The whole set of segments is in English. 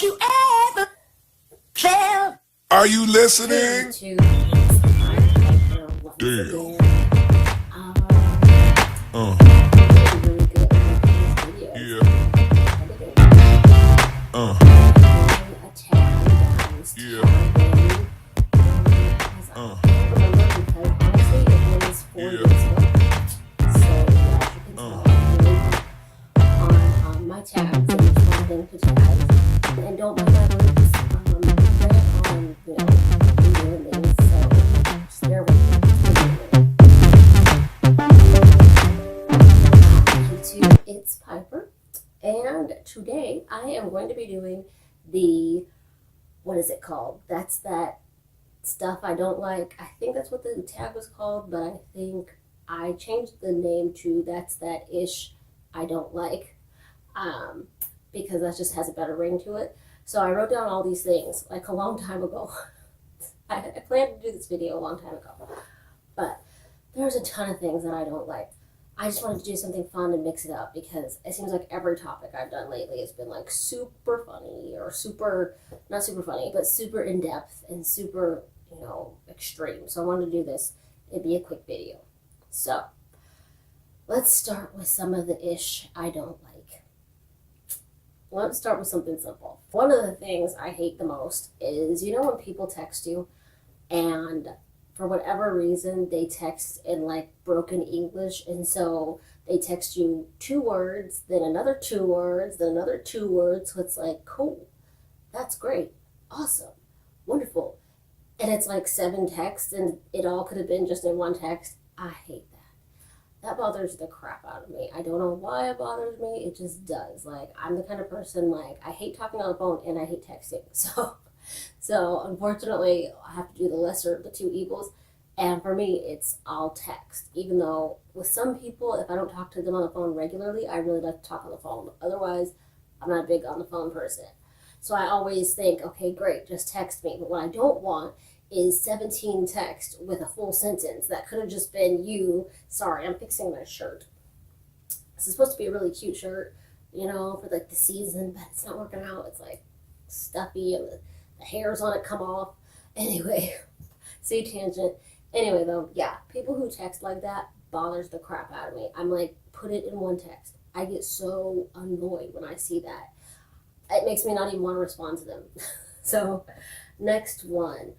you ever felt? Are you listening? Damn. Really good at making these videos. Yeah. A tag, Yeah. I remember because honestly it was 4 years ago. So yeah, as you can tell, I'm really hot on my tags and responding to tags. And don't mind my words, right on, doing things. So just bear with me. YouTube, it's Piper. And today I am going to be doing the, what is it called? That's that stuff I don't like. I think that's what the tag was called, but I think I changed the name to that's that ish I don't like, because that just has a better ring to it. So I wrote down all these things like a long time ago. I planned to do this video a long time ago, but there's a ton of things that I don't like. I just wanted to do something fun and mix it up because it seems like every topic I've done lately has been like super funny or super, not super funny, but super in depth and super, extreme. So I wanted to do this. It'd be a quick video. So let's start with some of the ish I don't like. Let's start with something simple. One of the things I hate the most is, when people text you and for whatever reason, they text in like broken English. And so they text you 2 words, then another 2 words, then another 2 words. So it's like, cool, that's great, awesome, wonderful. And it's like 7 texts and it all could have been just in 1 text. I hate that. That bothers the crap out of me. I don't know why it bothers me. It just does. Like, I'm the kind of person, like, I hate talking on the phone and I hate texting. So unfortunately, I have to do the lesser of the 2 evils. And for me, it's all text. Even though with some people, if I don't talk to them on the phone regularly, I really like to talk on the phone. Otherwise, I'm not a big on the phone person. So I always think, okay, great, just text me. But what I don't want is 17 text with a full sentence. That could have just been you. Sorry, I'm fixing my shirt. This is supposed to be a really cute shirt, for like the season, but it's not working out. It's like stuffy and the hairs on it come off. Anyway, see, tangent. Anyway, though, yeah, people who text like that bothers the crap out of me. I'm like, put it in 1 text. I get so annoyed when I see that. It makes me not even want to respond to them. So, next one.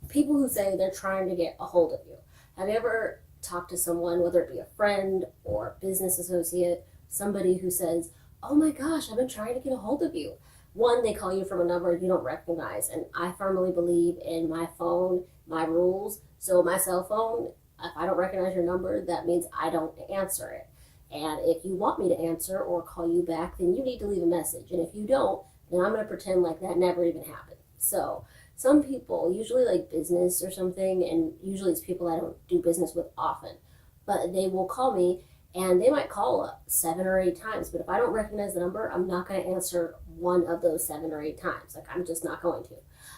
People who say they're trying to get a hold of you. Have you ever talked to someone, whether it be a friend or a business associate, somebody who says, oh my gosh, I've been trying to get a hold of you. One, they call you from a number you don't recognize. And I firmly believe in my phone, my rules. So my cell phone, if I don't recognize your number, that means I don't answer it. And if you want me to answer or call you back, then you need to leave a message. And if you don't, then I'm going to pretend like that never even happened. So some people, usually like business or something, and usually it's people I don't do business with often, but they will call me and they might call 7 or 8 times. But if I don't recognize the number, I'm not going to answer one of those 7 or 8 times. Like, I'm just not going to.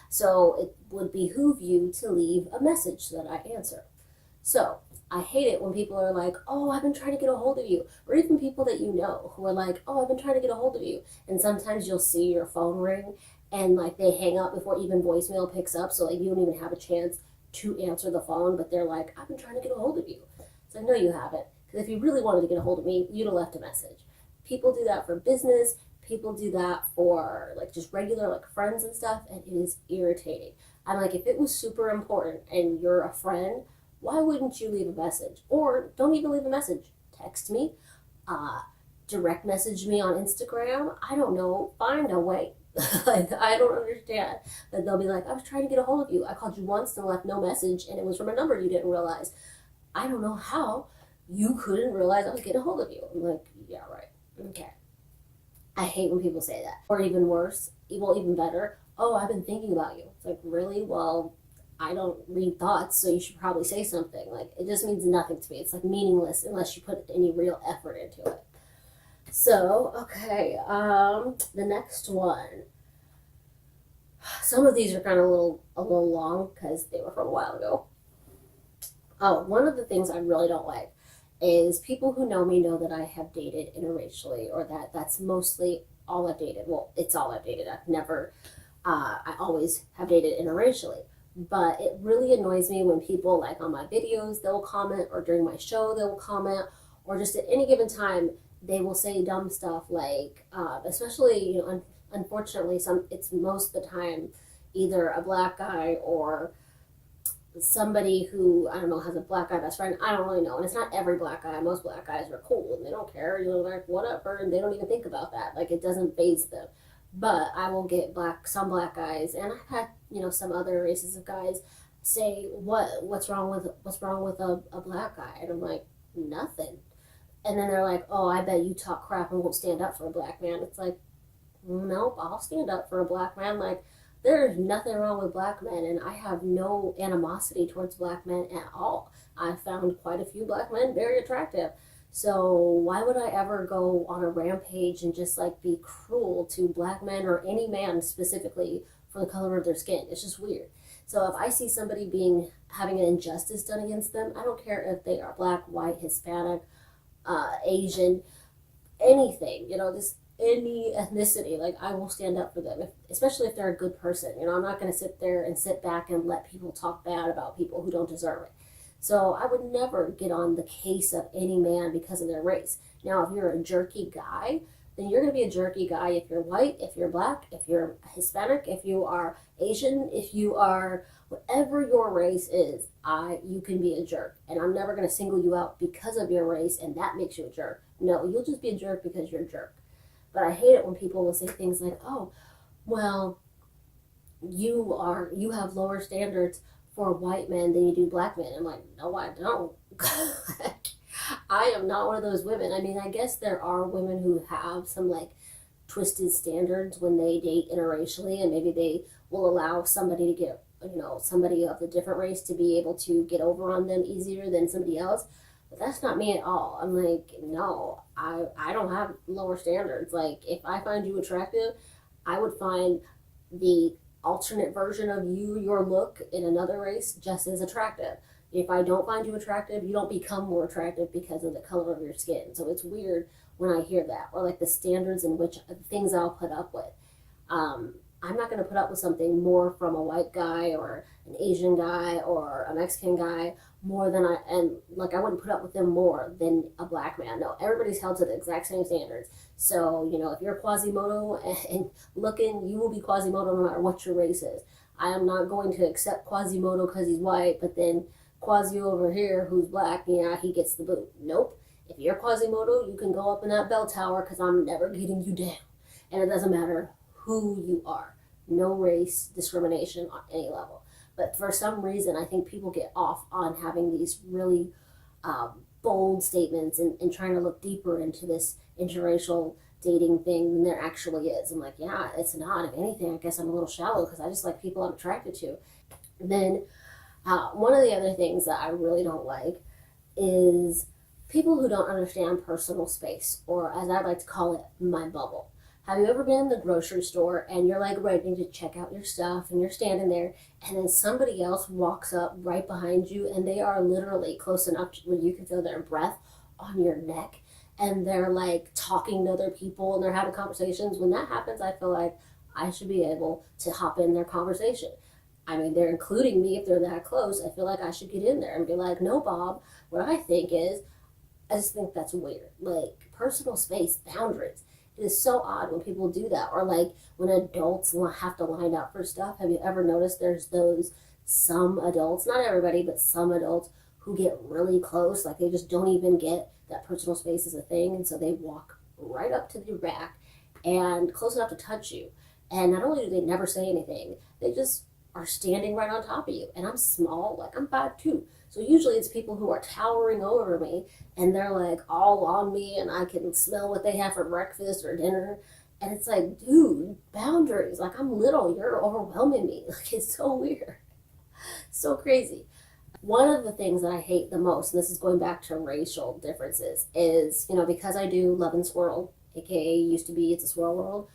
So it would behoove you to leave a message so that I answer. So I hate it when people are like, oh, I've been trying to get a hold of you. Or even people that you know who are like, oh, I've been trying to get a hold of you. And sometimes you'll see your phone ring and like they hang up before even voicemail picks up. So like you don't even have a chance to answer the phone, but they're like, I've been trying to get a hold of you. It's like, no, you haven't. Because if you really wanted to get a hold of me, you'd have left a message. People do that for business. People do that for like just regular like friends and stuff, and it is irritating. I'm like, if it was super important and you're a friend, why wouldn't you leave a message? Or don't even leave a message. Text me, direct message me on Instagram. I don't know. Find a way. Like, I don't understand that they'll be like, I was trying to get a hold of you. I called you once and left no message, and it was from a number you didn't realize. I don't know how you couldn't realize I was getting a hold of you. I'm like, yeah, right. Okay. I hate when people say that. Or even worse, even better, oh, I've been thinking about you. It's like, really? Well, I don't read thoughts, so you should probably say something. Like, it just means nothing to me. It's like meaningless unless you put any real effort into it. So, okay, the next one. Some of these are kind of a little long because they were from a while ago. Oh, one of the things I really don't like is people who know me know that I have dated interracially, or that's mostly all I've dated. Well, it's all I've dated. I've never, I always have dated interracially. But it really annoys me when people, like on my videos, they'll comment, or during my show, they'll comment, or just at any given time, they will say dumb stuff like, especially, unfortunately, it's most of the time either a black guy or somebody who, I don't know, has a black guy best friend. I don't really know. And it's not every black guy. Most black guys are cool and they don't care. Like, whatever. And they don't even think about that. Like, it doesn't faze them. But I will get some black guys, and I've had, some other races of guys say, what's wrong with a black guy? And I'm like, nothing. And then they're like, oh, I bet you talk crap and won't stand up for a black man. It's like, nope, I'll stand up for a black man. Like, there's nothing wrong with black men, and I have no animosity towards black men at all. I found quite a few black men very attractive. So why would I ever go on a rampage and just like be cruel to black men or any man specifically for the color of their skin? It's just weird. So if I see somebody having an injustice done against them, I don't care if they are black, white, Hispanic, Asian, anything, just any ethnicity, like I will stand up for them, especially if they're a good person. I'm not going to sit there and sit back and let people talk bad about people who don't deserve it. So I would never get on the case of any man because of their race. Now, if you're a jerky guy, then you're going to be a jerky guy if you're white, if you're black, if you're Hispanic, if you are Asian, if you are whatever your race is, you can be a jerk. And I'm never going to single you out because of your race and that makes you a jerk. No, you'll just be a jerk because you're a jerk. But I hate it when people will say things like, oh, well, you have lower standards for white men than you do black men. I'm like, no, I don't. I am not one of those women. I mean, I guess there are women who have some like twisted standards when they date interracially, and maybe they will allow somebody to get, somebody of a different race to be able to get over on them easier than somebody else. But that's not me at all. I'm like, no, I don't have lower standards. Like, if I find you attractive, I would find the alternate version of your look in another race just as attractive. If I don't find you attractive, you don't become more attractive because of the color of your skin. So it's weird when I hear that, or like the standards in which things I'll put up with. I'm not going to put up with something more from a white guy or an Asian guy or a Mexican guy more than I wouldn't put up with them more than a black man. No, everybody's held to the exact same standards. So, if you're Quasimodo and looking, you will be Quasimodo no matter what your race is. I am not going to accept Quasimodo because he's white, but then Quasi over here, who's black, he gets the boot. Nope. If you're Quasimodo, you can go up in that bell tower because I'm never getting you down. And it doesn't matter who you are. No race discrimination on any level. But for some reason, I think people get off on having these really bold statements and trying to look deeper into this interracial dating thing than there actually is. I'm like, yeah, it's not. If anything, I guess I'm a little shallow because I just like people I'm attracted to. And then one of the other things that I really don't like is people who don't understand personal space, or as I like to call it, my bubble. Have you ever been in the grocery store and you're like ready to check out your stuff and you're standing there and then somebody else walks up right behind you and they are literally close enough where you can feel their breath on your neck and they're like talking to other people and they're having conversations? When that happens, I feel like I should be able to hop in their conversation. I mean, they're including me if they're that close. I feel like I should get in there and be like, no, Bob, what I think is, I just think that's weird. Like, personal space, boundaries. It is so odd when people do that. Or like when adults have to line up for stuff. Have you ever noticed there's some adults, not everybody, but some adults who get really close. Like they just don't even get that personal space is a thing. And so they walk right up to the rack and close enough to touch you. And not only do they never say anything, they just are standing right on top of you. And I'm small, like I'm 5'2". So usually it's people who are towering over me and they're like all on me and I can smell what they have for breakfast or dinner. And it's like, dude, boundaries. Like, I'm little, you're overwhelming me. Like, it's so weird. So crazy. One of the things that I hate the most, and this is going back to racial differences, is, because I do Love and Swirl, aka used to be It's a Swirl World,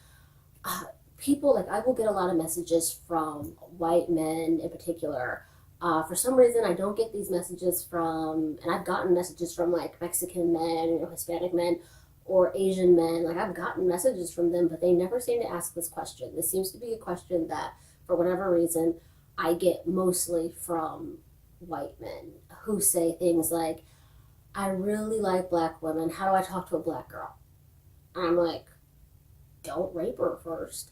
people, like, I will get a lot of messages from white men in particular. For some reason, I don't get these messages from, and I've gotten messages from like Mexican men, Hispanic men, or Asian men. Like, I've gotten messages from them, but they never seem to ask this question. This seems to be a question that, for whatever reason, I get mostly from white men who say things like, I really like black women. How do I talk to a black girl? And I'm like, don't rape her first.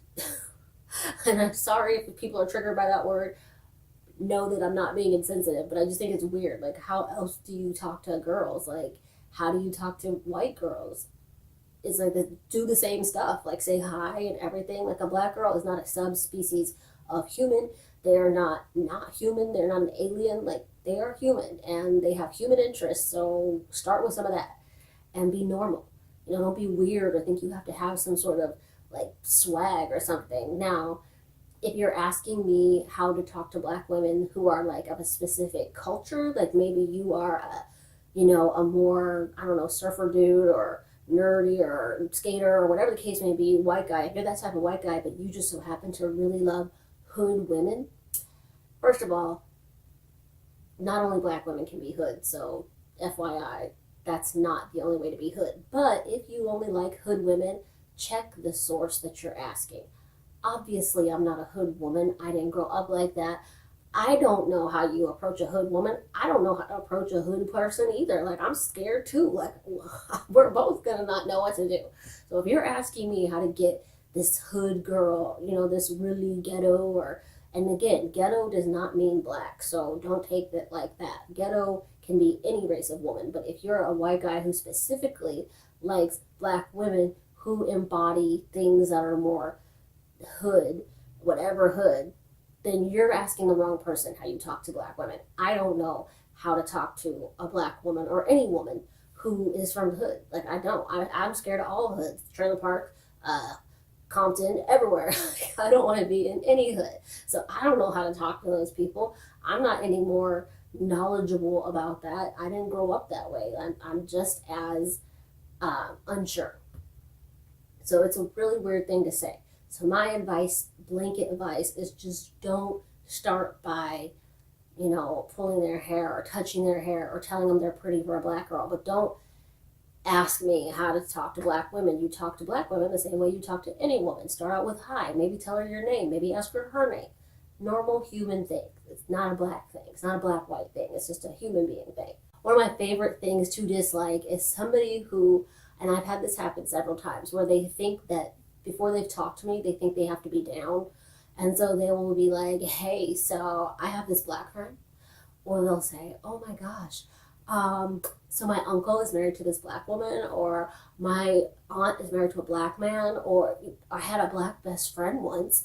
And I'm sorry if people are triggered by that word. Know that I'm not being insensitive, but I just think it's weird. Like, how else do you talk to girls? Like, how do you talk to white girls? It's like they do the same stuff, like say hi and everything. Like, a black girl is not a subspecies of human. They are not human. They're not an alien. Like, they are human and they have human interests. So start with some of that and be normal. Don't be weird or think you have to have some sort of like swag or something. Now, if you're asking me how to talk to black women who are like of a specific culture, like maybe you are a more, I don't know, surfer dude or nerdy or skater or whatever the case may be, white guy, if you're that type of white guy, but you just so happen to really love hood women, first of all, not only black women can be hood, so FYI, that's not the only way to be hood. But if you only like hood women, check the source that you're asking. Obviously, I'm not a hood woman. I didn't grow up like that. I don't know how you approach a hood woman. I don't know how to approach a hood person either. Like, I'm scared too. Like, we're both gonna not know what to do. So if you're asking me how to get this hood girl, this really ghetto, and again, ghetto does not mean black, so don't take that like that. Ghetto can be any race of woman, but if you're a white guy who specifically likes black women who embody things that are more hood, whatever hood, then you're asking the wrong person how you talk to black women. I don't know how to talk to a black woman or any woman who is from the hood. Like, I don't. I'm scared of all hoods. Trailer Park, Compton, everywhere. I don't want to be in any hood. So I don't know how to talk to those people. I'm not any more knowledgeable about that. I didn't grow up that way. I'm just as unsure. So it's a really weird thing to say. So my advice, blanket advice, is just don't start by, pulling their hair or touching their hair or telling them they're pretty for a black girl. But don't ask me how to talk to black women. You talk to black women the same way you talk to any woman. Start out with hi. Maybe tell her your name. Maybe ask her her name. Normal human thing. It's not a black thing. It's not a black-white thing. It's just a human being thing. One of my favorite things to dislike is somebody who, and I've had this happen several times, where they think that before they've talked to me, they think they have to be down. And so they will be like, hey, so I have this black friend. Or they'll say, oh my gosh, so my uncle is married to this black woman, or my aunt is married to a black man, or I had a black best friend once.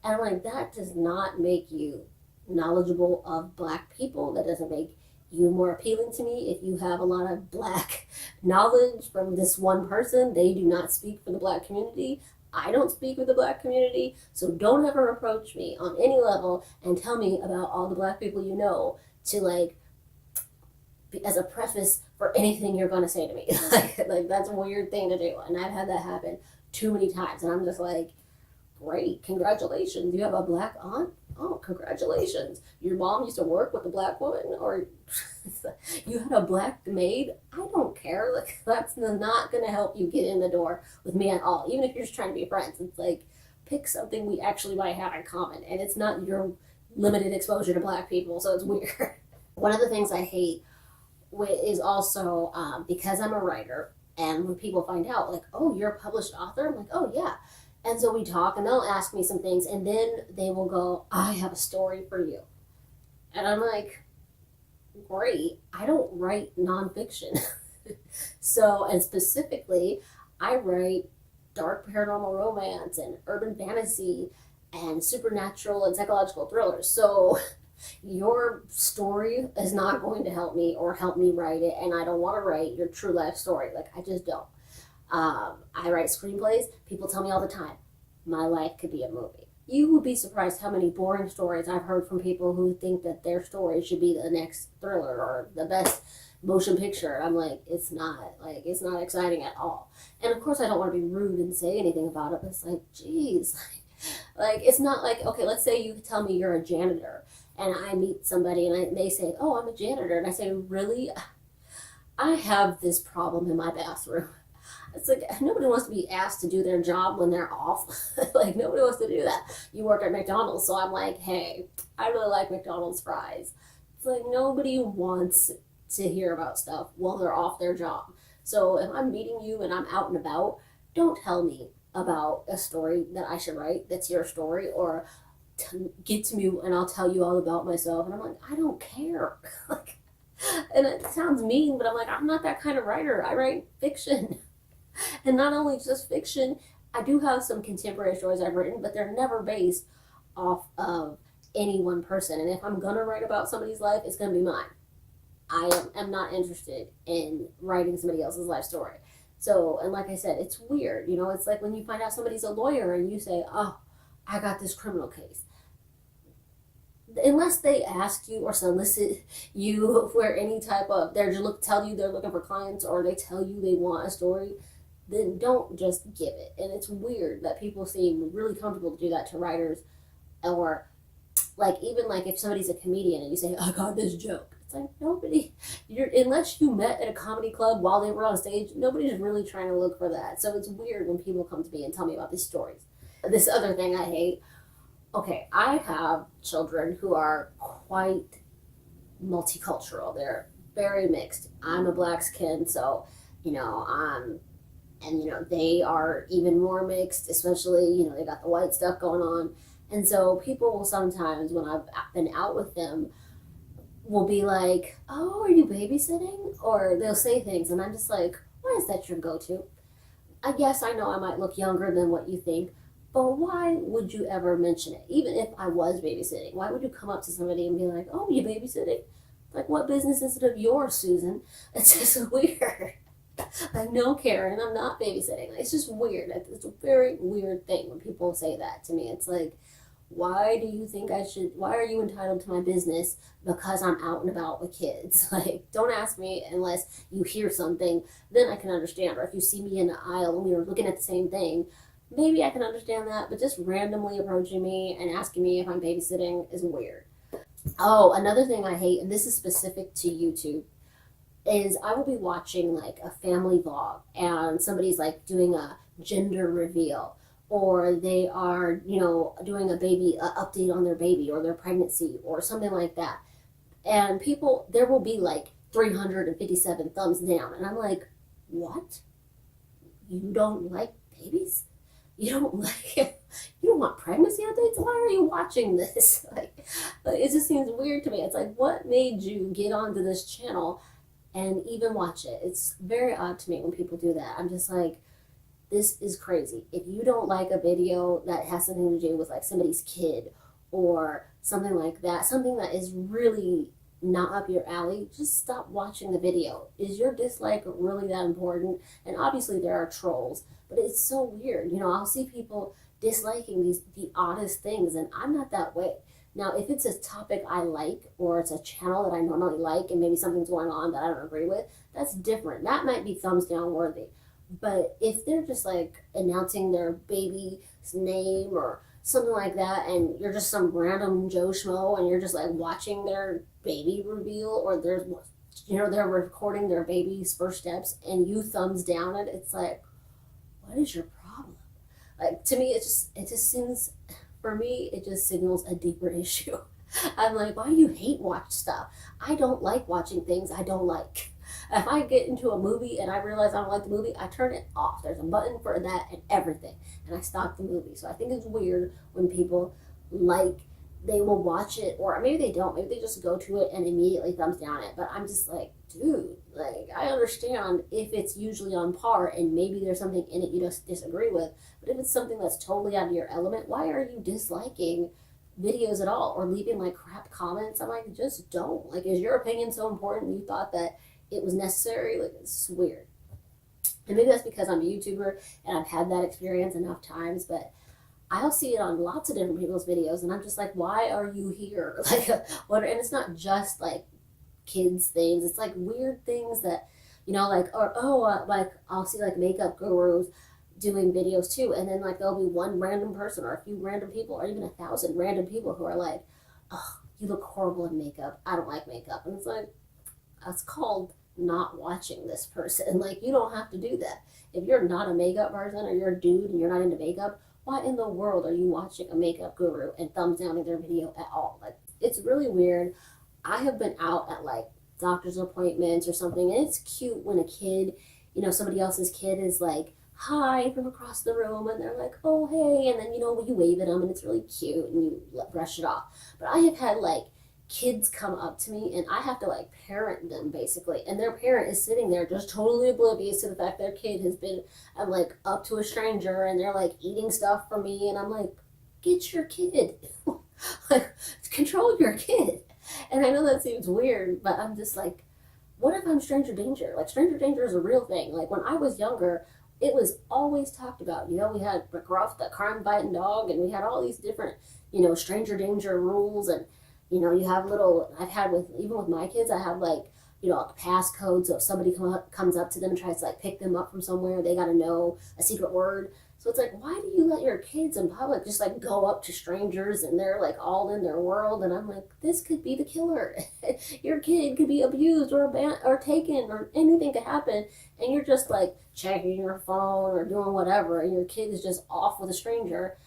And I'm like, that does not make you knowledgeable of black people. That doesn't make you more appealing to me. If you have a lot of black knowledge from this one person, they do not speak for the black community. I don't speak with the black community, so don't ever approach me on any level and tell me about all the black people you know to like as a preface for anything you're going to say to me. like that's a weird thing to do, and I've had that happen too many times, and I'm just like, great, congratulations, you have a black aunt? Oh, congratulations. Your mom used to work with a black woman, or you had a black maid? I don't care. Like, that's not going to help you get in the door with me at all. Even if you're just trying to be friends, it's like, pick something we actually might have in common, and it's not your limited exposure to black people, so it's weird. One of the things I hate is also because I'm a writer, and when people find out, like, oh, you're a published author, I'm like, oh yeah. And so we talk, and they'll ask me some things, and then they will go, I have a story for you. And I'm like, great, I don't write nonfiction. So, and specifically, I write dark paranormal romance and urban fantasy and supernatural and psychological thrillers. So your story is not going to help me or help me write it, and I don't want to write your true life story. Like, I just don't. I write screenplays. People tell me all the time, my life could be a movie. You would be surprised how many boring stories I've heard from people who think that their story should be the next thriller or the best motion picture. I'm like, it's not exciting at all. And of course I don't want to be rude and say anything about it, but it's like, geez, like it's not like, okay, let's say you tell me you're a janitor and I meet somebody and they say, oh, I'm a janitor. And I say, really? I have this problem in my bathroom. It's like nobody wants to be asked to do their job when they're off. Like nobody wants to do that. You work at McDonald's, so I'm like, hey, I really like McDonald's fries. It's like nobody wants to hear about stuff while they're off their job. So if I'm meeting you and I'm out and about, don't tell me about a story that I should write that's your story, or get to me and I'll tell you all about myself. And I'm like, I don't care. Like, and it sounds mean, but I'm like, I'm not that kind of writer. I write fiction. And not only just fiction, I do have some contemporary stories I've written, but they're never based off of any one person. And if I'm gonna write about somebody's life, it's gonna be mine. I am not interested in writing somebody else's life story. So, and like I said, it's weird. You know, it's like when you find out somebody's a lawyer and you say, oh, I got this criminal case. Unless they ask you or solicit you for any type of, tell you they're looking for clients, or they tell you they want a story, then don't just give it. And it's weird that people seem really comfortable to do that to writers, or like even like if somebody's a comedian and you say, I got this joke. It's like nobody, unless you met at a comedy club while they were on stage, nobody's really trying to look for that. So it's weird when people come to me and tell me about these stories. This other thing I hate. Okay, I have children who are quite multicultural. They're very mixed. I'm a black skin, so they are even more mixed, especially, they got the white stuff going on. And so people will sometimes, when I've been out with them, will be like, oh, are you babysitting? Or they'll say things, and I'm just like, why is that your go-to? I guess I know I might look younger than what you think, but why would you ever mention it? Even if I was babysitting, why would you come up to somebody and be like, oh, you babysitting? Like, what business is it of yours, Susan? It's just weird. Like, no, Karen, I'm not babysitting. It's just weird. It's a very weird thing when people say that to me. It's like, why are you entitled to my business because I'm out and about with kids? Like, don't ask me unless you hear something, then I can understand. Or if you see me in the aisle and we were looking at the same thing, maybe I can understand that, but just randomly approaching me and asking me if I'm babysitting is weird. Oh, another thing I hate, and this is specific to YouTube, is I will be watching like a family vlog and somebody's like doing a gender reveal, or they are, doing a baby update on their baby or their pregnancy or something like that. And there will be like 357 thumbs down. And I'm like, what? You don't like babies? You don't want pregnancy updates? Why are you watching this? Like, it just seems weird to me. It's like, what made you get onto this channel and even watch it? It's very odd to me when people do that. I'm just like, this is crazy. If you don't like a video that has something to do with like somebody's kid or something like that, something that is really not up your alley, just stop watching the video. Is your dislike really that important? And obviously there are trolls, but it's so weird. I'll see people disliking the oddest things, and I'm not that way. Now, if it's a topic I like, or it's a channel that I normally like, and maybe something's going on that I don't agree with, that's different. That might be thumbs down worthy. But if they're just like announcing their baby's name or something like that, and you're just some random Joe Schmo and you're just like watching their baby reveal, or they're recording their baby's first steps and you thumbs down it, it's like, what is your problem? Like, to me, it just seems, for me, it just signals a deeper issue. I'm like, why do you hate watch stuff? I don't like watching things I don't like. If I get into a movie and I realize I don't like the movie, I turn it off. There's a button for that and everything. And I stop the movie. So I think it's weird when people they will watch it, or maybe they don't. Maybe they just go to it and immediately thumbs down it. But I'm just like, dude, like, I understand if it's usually on par and maybe there's something in it you just disagree with. But if it's something that's totally out of your element, why are you disliking videos at all or leaving like crap comments? I'm like, just don't. Like, is your opinion so important you thought that it was necessary? Like, it's weird. And maybe that's because I'm a YouTuber and I've had that experience enough times, but I'll see it on lots of different people's videos and I'm just like, why are you here? Like, what? And it's not just like kids things. It's like weird things that, like, like I'll see like makeup gurus doing videos too, and then like there'll be one random person or a few random people or even 1,000 random people who are like, oh, you look horrible in makeup. I don't like makeup. And it's like, that's called not watching this person. Like, you don't have to do that. If you're not a makeup person or you're a dude and you're not into makeup, why in the world are you watching a makeup guru and thumbs downing their video at all? Like, it's really weird. I have been out at like doctor's appointments or something, and it's cute when a kid, somebody else's kid is like, hi from across the room, and they're like, oh, hey, and then, you wave at them, and it's really cute, and you brush it off. But I have had like kids come up to me, and I have to like parent them basically, and their parent is sitting there just totally oblivious to the fact their kid has been, I'm like, up to a stranger, and they're like eating stuff from me, and I'm like, get your kid. Like, control your kid. And I know that seems weird, but I'm just like, what if I'm stranger danger? Like, stranger danger is a real thing. Like, when I was younger, it was always talked about. We had McGruff, the crime fighting dog, and we had all these different, stranger danger rules. And, you have I've had even with my kids, I have like, a passcode. So if somebody comes up to them and tries to like pick them up from somewhere, they got to know a secret word. So it's like, why do you let your kids in public just like go up to strangers and they're like all in their world? And I'm like, this could be the killer. Your kid could be abused or taken, or anything could happen. And you're just like checking your phone or doing whatever. And your kid is just off with a stranger.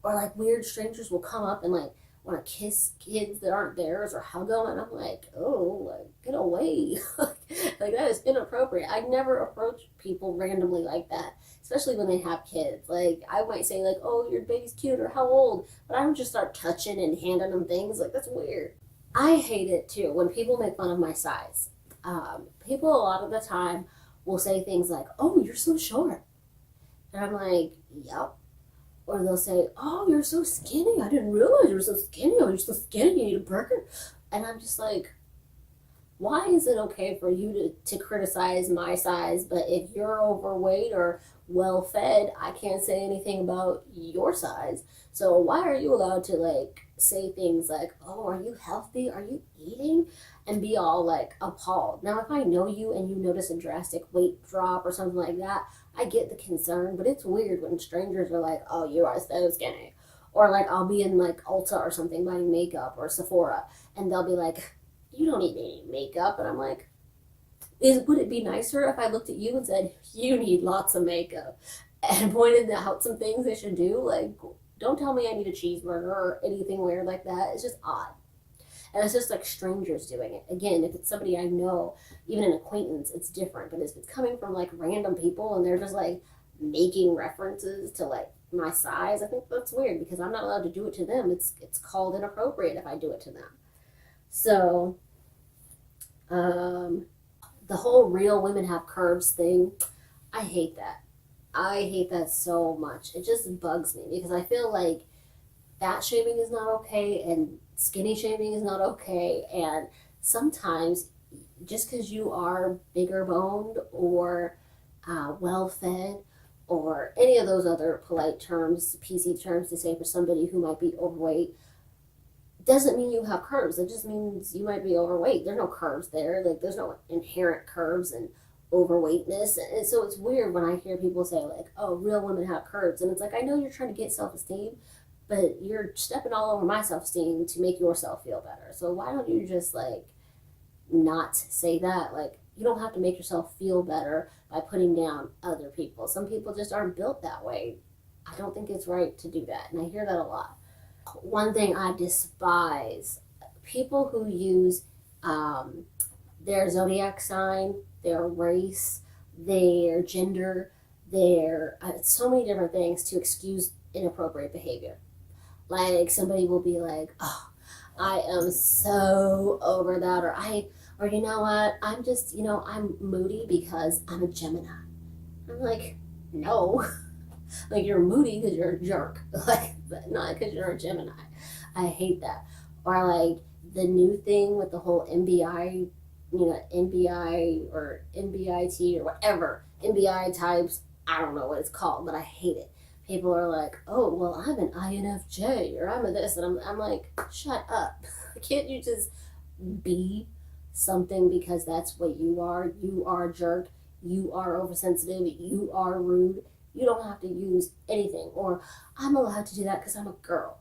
Or like weird strangers will come up and like want to kiss kids that aren't theirs or hug them. And I'm like, oh, like, get away. Like, that is inappropriate. I never approach people randomly like that, especially when they have kids. Like, I might say like, oh, your baby's cute, or how old, but I don't just start touching and handing them things. Like, that's weird. I hate it too when people make fun of my size. People a lot of the time will say things like, oh, you're so short. And I'm like, yep. Or they'll say, oh, you're so skinny. I didn't realize you were so skinny. Oh, you're so skinny. You need a burger. And I'm just like, why is it okay for you to criticize my size, but if you're overweight or well-fed, I can't say anything about your size? So why are you allowed to like say things like, oh, are you healthy? Are you eating? And be all like appalled. Now, if I know you and you notice a drastic weight drop or something like that, I get the concern, but it's weird when strangers are like, oh, you are so skinny. Or like I'll be in like Ulta or something buying makeup, or Sephora, and they'll be like, you don't need any makeup. And I'm like, would it be nicer if I looked at you and said, you need lots of makeup, and pointed out some things I should do? Like, don't tell me I need a cheeseburger or anything weird like that. It's just odd. And it's just like strangers doing it. Again, if it's somebody I know, even an acquaintance, it's different. But if it's coming from like random people and they're just like making references to like my size, I think that's weird, because I'm not allowed to do it to them. It's called inappropriate if I do it to them. So, the whole real women have curves thing, I hate that. I hate that so much. It just bugs me, because I feel like fat shaming is not okay and skinny shaming is not okay. And sometimes just because you are bigger boned or well fed, or any of those other polite terms, PC terms to say for somebody who might be overweight, doesn't mean you have curves. It just means you might be overweight. There's no curves there. Like, there's no inherent curves and overweightness. And so it's weird when I hear people say like, oh, real women have curves. And it's like, I know you're trying to get self-esteem, but you're stepping all over my self-esteem to make yourself feel better. So why don't you just like not say that? Like, you don't have to make yourself feel better by putting down other people. Some people just aren't built that way. I don't think it's right to do that. And I hear that a lot. One thing I despise, people who use their zodiac sign, their race, their gender, their so many different things to excuse inappropriate behavior. Like, somebody will be like, oh, I am so over that, or you know what, I'm just, I'm moody because I'm a Gemini. I'm like, no. Like, you're moody because you're a jerk. Like, not because you're a Gemini. I hate that. Or like the new thing with the whole MBI, NBI or NBIT or whatever, MBI types, I don't know what it's called, but I hate it. People are like, oh, well, I'm an INFJ, or I'm a this, and I'm like, shut up. Can't you just be something because that's what you are? You are a jerk. You are oversensitive. You are rude. You don't have to use anything. Or I'm allowed to do that because I'm a girl.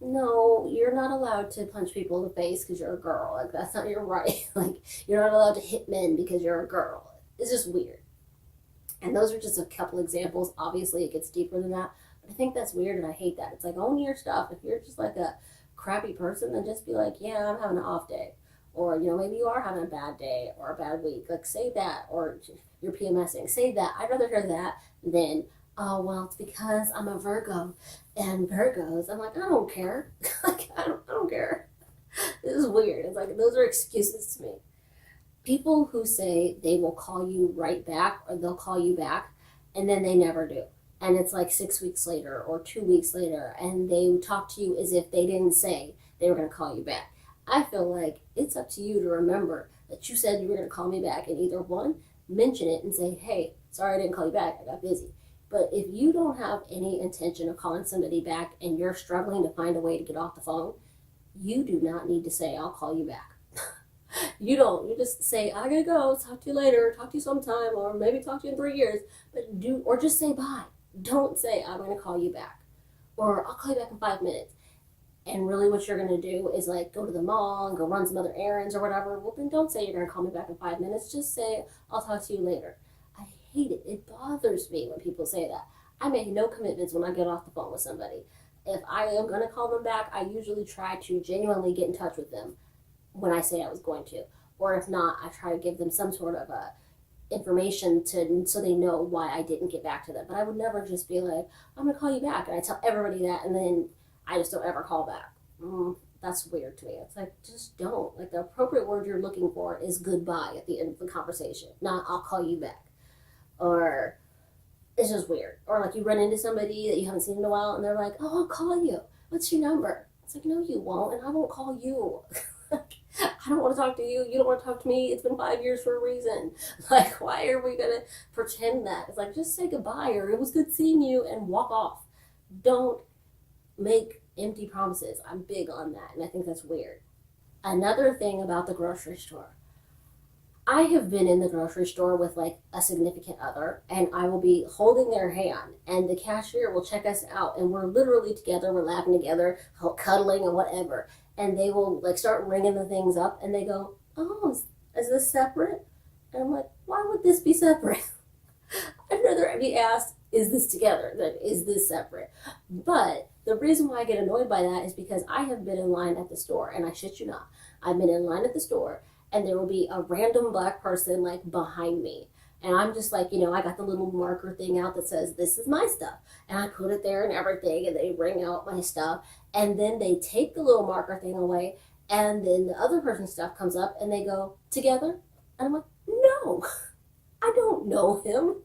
no, you're not allowed to punch people in the face because you're a girl. Like, that's not your right. Like, you're not allowed to hit men because you're a girl. It's just weird. And those are just a couple examples. Obviously, it gets deeper than that. But I think that's weird, and I hate that. It's like, own your stuff. If you're just like a crappy person, then just be like, yeah, I'm having an off day. Or, maybe you are having a bad day or a bad week. Like, say that. Or you're PMSing. Say that. I'd rather hear that than, oh, well, it's because I'm a Virgo. And Virgos, I'm like, I don't care. Like, I don't care. This is weird. It's like, those are excuses to me. People who say they will call you right back or they'll call you back and then they never do. And it's like 6 weeks later or 2 weeks later and they talk to you as if they didn't say they were going to call you back. I feel like it's up to you to remember that you said you were going to call me back and either one, mention it and say, hey, sorry I didn't call you back, I got busy. But if you don't have any intention of calling somebody back and you're struggling to find a way to get off the phone, you do not need to say, I'll call you back. You don't. You just say, I gotta go, talk to you later, talk to you sometime, or maybe talk to you in 3 years. Or just say bye. Don't say, I'm gonna call you back. Or I'll call you back in 5 minutes. And really what you're gonna do is like go to the mall and go run some other errands or whatever. Well, then don't say you're gonna call me back in 5 minutes. Just say, I'll talk to you later. I hate it. It bothers me when people say that. I make no commitments when I get off the phone with somebody. If I am gonna call them back, I usually try to genuinely get in touch with them when I say I was going to. Or if not, I try to give them some sort of information so they know why I didn't get back to them. But I would never just be like, I'm going to call you back. And I tell everybody that and then I just don't ever call back. That's weird to me. It's like, just don't. Like, the appropriate word you're looking for is goodbye at the end of the conversation, not I'll call you back. Or it's just weird. Or like you run into somebody that you haven't seen in a while and they're like, oh, I'll call you. What's your number? It's like, no, you won't. And I won't call you. I don't want to talk to you. You don't want to talk to me. It's been 5 years for a reason. Like, why are we going to pretend that? It's like, just say goodbye or it was good seeing you and walk off. Don't make empty promises. I'm big on that, and I think that's weird. Another thing about the grocery store. I have been in the grocery store with like a significant other and I will be holding their hand and the cashier will check us out and we're literally together, we're laughing together, cuddling and whatever. And they will like start ringing the things up and they go, oh, is this separate? And I'm like, why would this be separate? I'd rather be asked, is this together than is this separate? But the reason why I get annoyed by that is because I have been in line at the store and I shit you not. I've been in line at the store and there will be a random black person like behind me. And I'm just like, I got the little marker thing out that says, this is my stuff. And I put it there and everything, and they ring out my stuff. And then they take the little marker thing away, and then the other person's stuff comes up, and they go, together? And I'm like, no, I don't know him.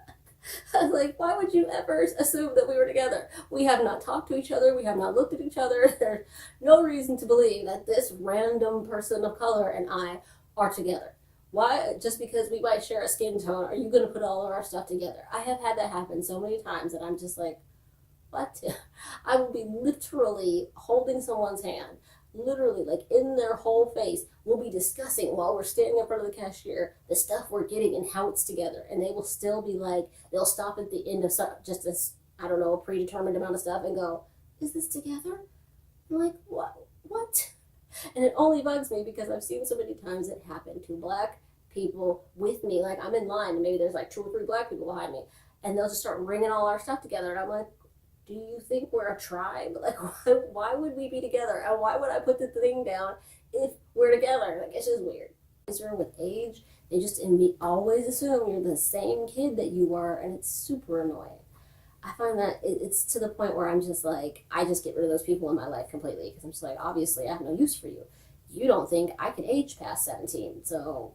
I was like, why would you ever assume that we were together? We have not talked to each other. We have not looked at each other. There's no reason to believe that this random person of color and I are together. Why? Just because we might share a skin tone, are you going to put all of our stuff together? I have had that happen so many times that I'm just like, what? I will be literally holding someone's hand, literally like in their whole face. We'll be discussing while we're standing in front of the cashier the stuff we're getting and how it's together. And they will still be like, they'll stop at the end of just this, I don't know, a predetermined amount of stuff and go, is this together? I'm like, what? And it only bugs me because I've seen so many times it happen to black people with me. Like, I'm in line and maybe there's like 2 or 3 black people behind me and they'll just start ringing all our stuff together. And I'm like, do you think we're a tribe? Like, why would we be together? And why would I put the thing down if we're together? Like, it's just weird. With age, they just always assume you're the same kid that you were, and it's super annoying. I find that it's to the point where I'm just like, I just get rid of those people in my life completely because I'm just like, obviously I have no use for you. You don't think I can age past 17, so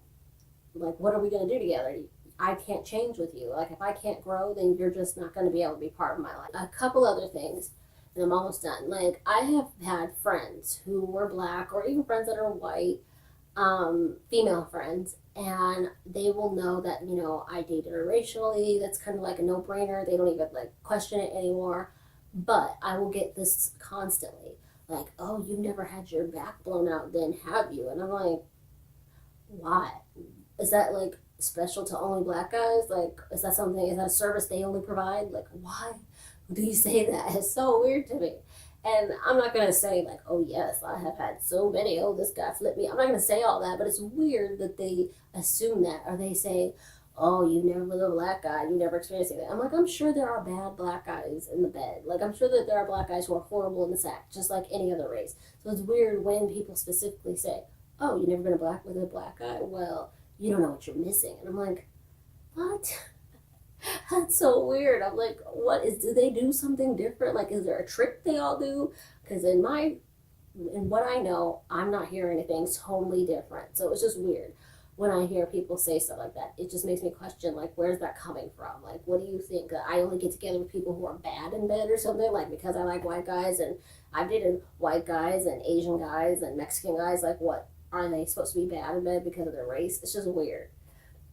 like, what are we going to do together? I can't change with you. Like, if I can't grow, then you're just not going to be able to be part of my life. A couple other things, and I'm almost done. Like, I have had friends who were black, or even friends that are white, female friends, and they will know that, I dated her racially. That's kind of like a no-brainer. They don't even, like, question it anymore. But I will get this constantly. Like, oh, you never had your back blown out, then have you? And I'm like, why? Is that, like, special to only black guys? Like, is that a service they only provide? Like, why do you say that? It's so weird to me. And I'm not gonna say like, oh yes, I have had so many. Oh, this guy flipped me. I'm not gonna say all that, but it's weird that they assume that, or they say, oh, you never with a black guy, you never experienced anything. I'm like, I'm sure there are bad black guys in the bed. Like, I'm sure that there are black guys who are horrible in the sack, just like any other race. So it's weird when people specifically say, oh, you never been with a black guy? Well, you don't know what you're missing. And I'm like, what? That's so weird. I'm like, do they do something different? Like, is there a trick they all do? Because in what I know, I'm not hearing anything totally different. So it's just weird when I hear people say stuff like that. It just makes me question, like, where's that coming from? Like, what do you think? I only get together with people who are bad in bed or something? Like, because I like white guys, and I've dated white guys and Asian guys and Mexican guys. Like, what? Are they supposed to be bad in bed because of their race? It's just weird.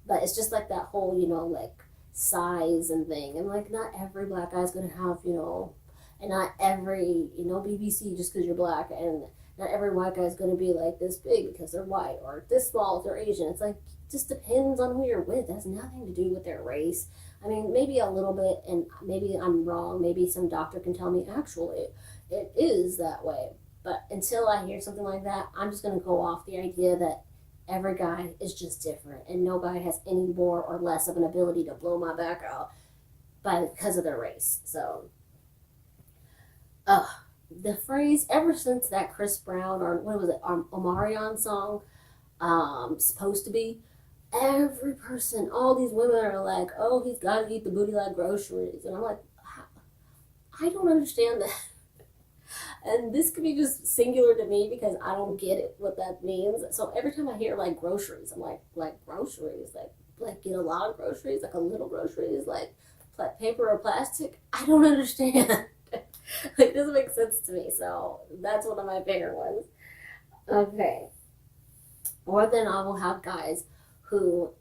But it's just like that whole, like, size and thing. And, like, not every black guy's going to have, and not every, BBC just because you're black, and not every white guy is going to be like this big because they're white, or this small if they're Asian. It's like, it just depends on who you're with. It has nothing to do with their race. I mean, maybe a little bit, and maybe I'm wrong. Maybe some doctor can tell me actually it is that way. But until I hear something like that, I'm just going to go off the idea that every guy is just different, and no guy has any more or less of an ability to blow my back out because of their race. So, the phrase, ever since that Chris Brown, or what was it, Omarion song, supposed to be, every person, all these women are like, oh, he's got to eat the booty like groceries. And I'm like, I don't understand that. And this could be just singular to me because I don't get it, what that means. So every time I hear like groceries, I'm like groceries, like get a lot of groceries, like a little groceries, like paper or plastic. I don't understand. Like, it doesn't make sense to me. So that's one of my bigger ones. Okay. Or then I will have guys who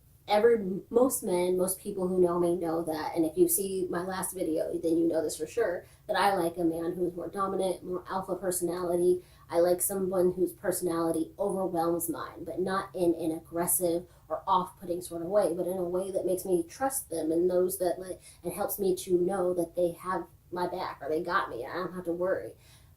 most people who know me know that, and if you see my last video, then you know this for sure, that I like a man who's more dominant, more alpha personality. I like someone whose personality overwhelms mine, but not in an aggressive or off-putting sort of way, but in a way that makes me trust them and knows that, like, and helps me to know that they have my back, or they got me. I don't have to worry.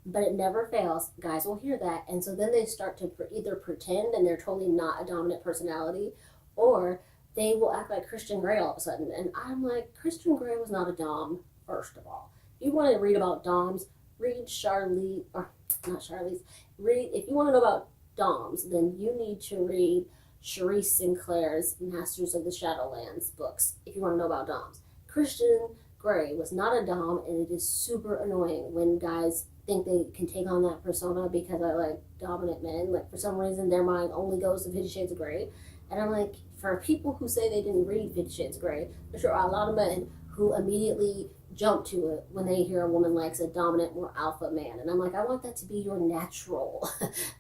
But it never fails. Guys will hear that, and so then they start to either pretend and they're totally not a dominant personality, or they will act like Christian Grey all of a sudden. And I'm like, Christian Grey was not a dom, first of all. If you want to read about doms, read Charlize, or not Charlize, if you want to know about doms, then you need to read Sharice Sinclair's Masters of the Shadowlands books, if you want to know about doms. Christian Grey was not a dom, and it is super annoying when guys think they can take on that persona because I like dominant men. Like, for some reason, their mind only goes to 50 Shades of Grey. And I'm like, for people who say they didn't read 50 Shades of Grey, there sure are a lot of men who immediately jump to it when they hear a woman likes a dominant, more alpha man. And I'm like, I want that to be your natural,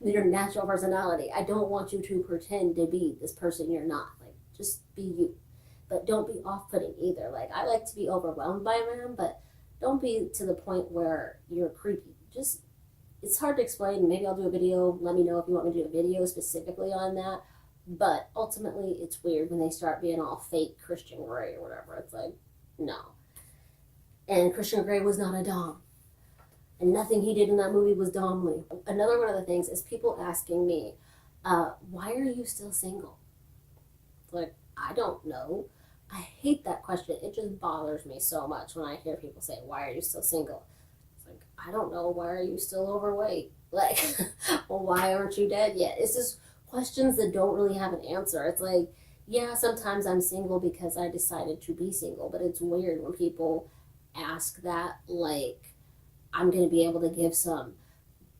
your natural personality. I don't want you to pretend to be this person you're not. Like, just be you. But don't be off-putting either. Like, I like to be overwhelmed by a man, but don't be to the point where you're creepy. Just, it's hard to explain. Maybe I'll do a video. Let me know if you want me to do a video specifically on that. But ultimately, it's weird when they start being all fake Christian Grey or whatever. It's like, no. And Christian Grey was not a dom. And nothing he did in that movie was domly. Another one of the things is people asking me, why are you still single? Like, I don't know. I hate that question. It just bothers me so much when I hear people say, why are you still single? It's like, I don't know. Why are you still overweight? Like, well, why aren't you dead yet? It's just questions that don't really have an answer. It's like, yeah, sometimes I'm single because I decided to be single, but it's weird when people ask that, like, I'm going to be able to give some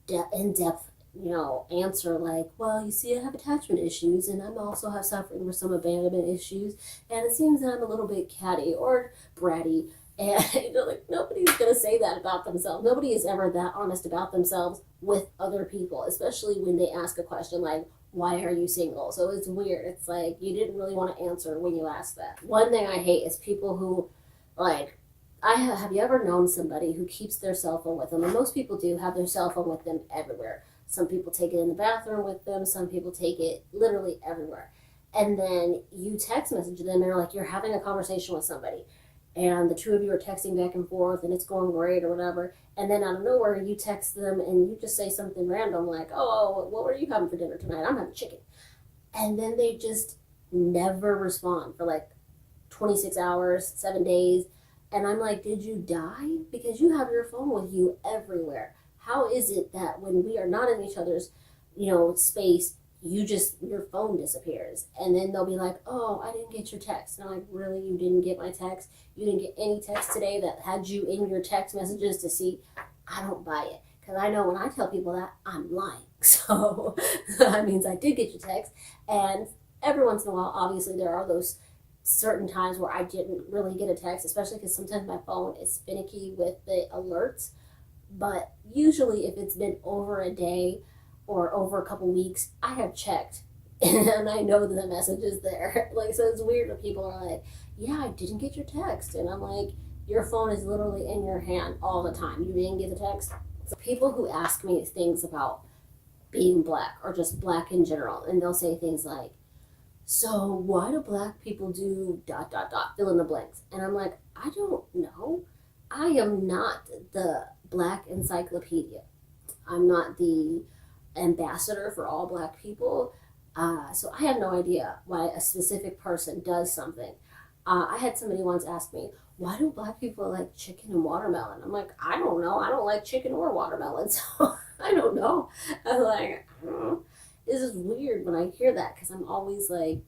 in-depth, answer, like, well, you see, I have attachment issues, and I'm also suffering with some abandonment issues, and it seems that I'm a little bit catty or bratty, and, like, nobody's going to say that about themselves. Nobody is ever that honest about themselves with other people, especially when they ask a question like, why are you single? So it's weird. It's like, you didn't really want to answer when you ask that. One thing I hate is people who, like, have you ever known somebody who keeps their cell phone with them? And most people do have their cell phone with them everywhere. Some people take it in the bathroom with them. Some people take it literally everywhere. And then you text message them and you're like, you're having a conversation with somebody. and the two of you are texting back and forth and it's going great or whatever, and then out of nowhere you text them and you just say something random like, oh, what were you having for dinner tonight? I'm having chicken. And then they just never respond for like 26 hours, 7 days. And I'm like, did you die? Because you have your phone with you everywhere. How is it that when we are not in each other's, space, your phone disappears? And then they'll be like, oh, I didn't get your text. And I'm like, really? You didn't get my text? You didn't get any text today that had you in your text messages to see? I don't buy it. Because I know when I tell people that, I'm lying. So that means I did get your text. And every once in a while, obviously, there are those certain times where I didn't really get a text, especially because sometimes my phone is finicky with the alerts. But usually, if it's been over a day or over a couple weeks, I have checked and I know the message is there. Like, so it's weird when people are like, yeah, I didn't get your text. And I'm like, your phone is literally in your hand all the time. You didn't get the text. So people who ask me things about being black or just black in general, and they'll say things like, so why do black people do ... fill in the blanks? And I'm like, I don't know. I am not the black encyclopedia. I'm not the ambassador for all black people. So I have no idea why a specific person does something. I had somebody once ask me, why do black people like chicken and watermelon? I'm like, I don't know. I don't like chicken or watermelon, so I don't know. I'm like, I don't know. This is weird when I hear that because I'm always like,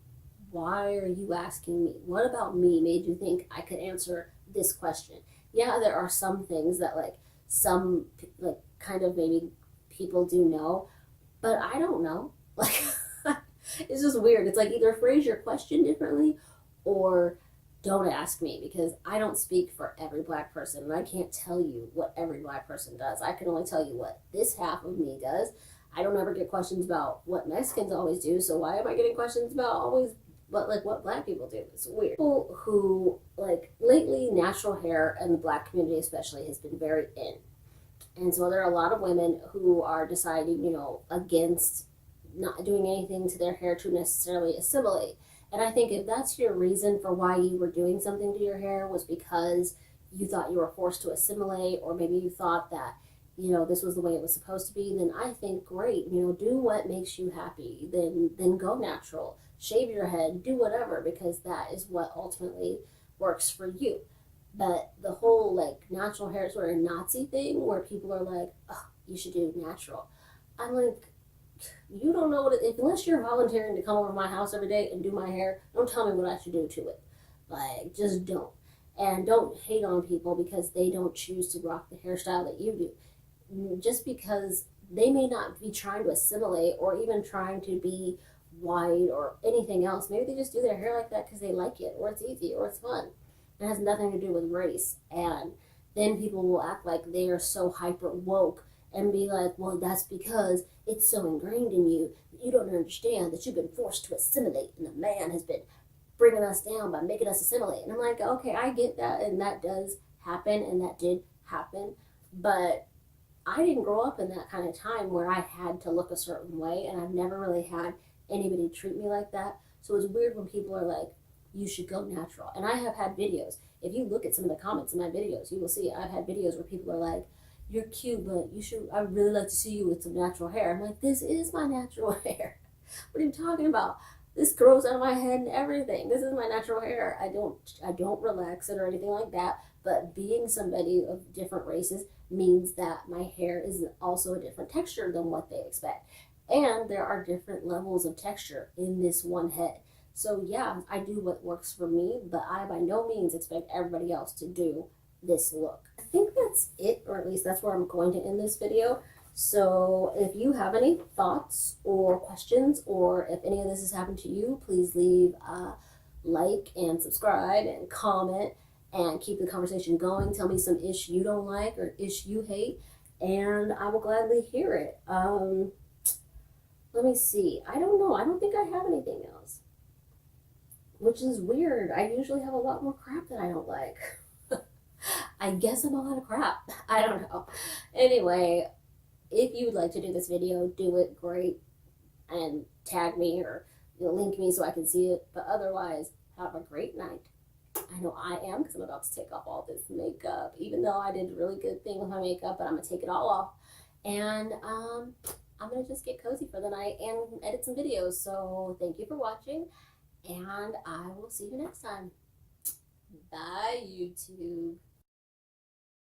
why are you asking me? What about me made you think I could answer this question? Yeah, there are some things that some kind of maybe people do know, but I don't know. Like, it's just weird. It's like either phrase your question differently or don't ask me, because I don't speak for every black person and I can't tell you what every black person does. I can only tell you what this half of me does. I don't ever get questions about what Mexicans always do, so why am I getting questions about always what black people do? It's weird. People who, lately, natural hair in the black community especially has been very in. And so there are a lot of women who are deciding, against not doing anything to their hair to necessarily assimilate. And I think if that's your reason for why you were doing something to your hair was because you thought you were forced to assimilate, or maybe you thought that, this was the way it was supposed to be, then I think great, do what makes you happy. Then go natural. Shave your head, do whatever, because that is what ultimately works for you. But the whole natural hair sort of Nazi thing where people are like, oh, you should do natural. I'm like, you don't know unless you're volunteering to come over to my house every day and do my hair, don't tell me what I should do to it. Just don't. And don't hate on people because they don't choose to rock the hairstyle that you do. Just because they may not be trying to assimilate or even trying to be white or anything else. Maybe they just do their hair like that because they like it, or it's easy, or it's fun. It has nothing to do with race. And then people will act like they are so hyper woke and be like, well, that's because it's so ingrained in you that you don't understand that you've been forced to assimilate and the man has been bringing us down by making us assimilate. And I'm like, okay, I get that, and that does happen, and that did happen, but I didn't grow up in that kind of time where I had to look a certain way, and I've never really had anybody treat me like that. So it's weird when people are like, you should go natural. And I have had videos. If you look at some of the comments in my videos, you will see I've had videos where people are like, you're cute, but I would really like to see you with some natural hair. I'm like, this is my natural hair. What are you talking about? This grows out of my head and everything. This is my natural hair. I don't relax it or anything like that. But being somebody of different races means that my hair is also a different texture than what they expect. And there are different levels of texture in this one head. So yeah, I do what works for me, but I by no means expect everybody else to do this look. I think that's it, or at least that's where I'm going to end this video. So if you have any thoughts or questions, or if any of this has happened to you, please leave a like and subscribe and comment and keep the conversation going. Tell me some ish you don't like or ish you hate, and I will gladly hear it. Let me see. I don't know. I don't think I have anything else, which is weird. I usually have a lot more crap that I don't like. I guess I'm a lot of crap. I don't know. Anyway, if you would like to do this video, do it, great, and tag me or link me so I can see it. But otherwise, have a great night. I know I am, because I'm about to take off all this makeup, even though I did a really good thing with my makeup, but I'm going to take it all off. And I'm going to just get cozy for the night and edit some videos. So thank you for watching, and I will see you next time. Bye, YouTube.